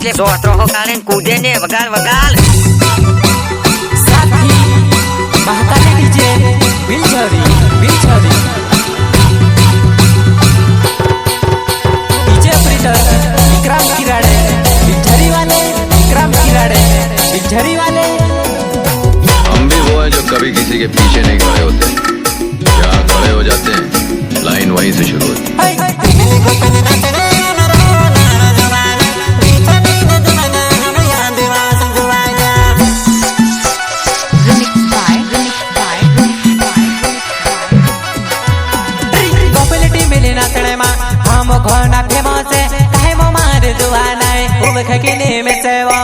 એટલે સોટરો હો કાઢે કૂદે ને વગાડ વગાડ साथी Mahakali DJ Biljhari DJ operator Vikram Kirade Biljhari वाले विक्रम किराड़े बिलझरी वाले। हम भी वो हैं जो कभी किसी के पीछे नहीं खड़े होते, जहाँ खड़े हो जाते हैं लाइन वहीं से शुरू होती है। घोड़ा फेमस है काहे मो मार दुआना है उब खकिने में सेवा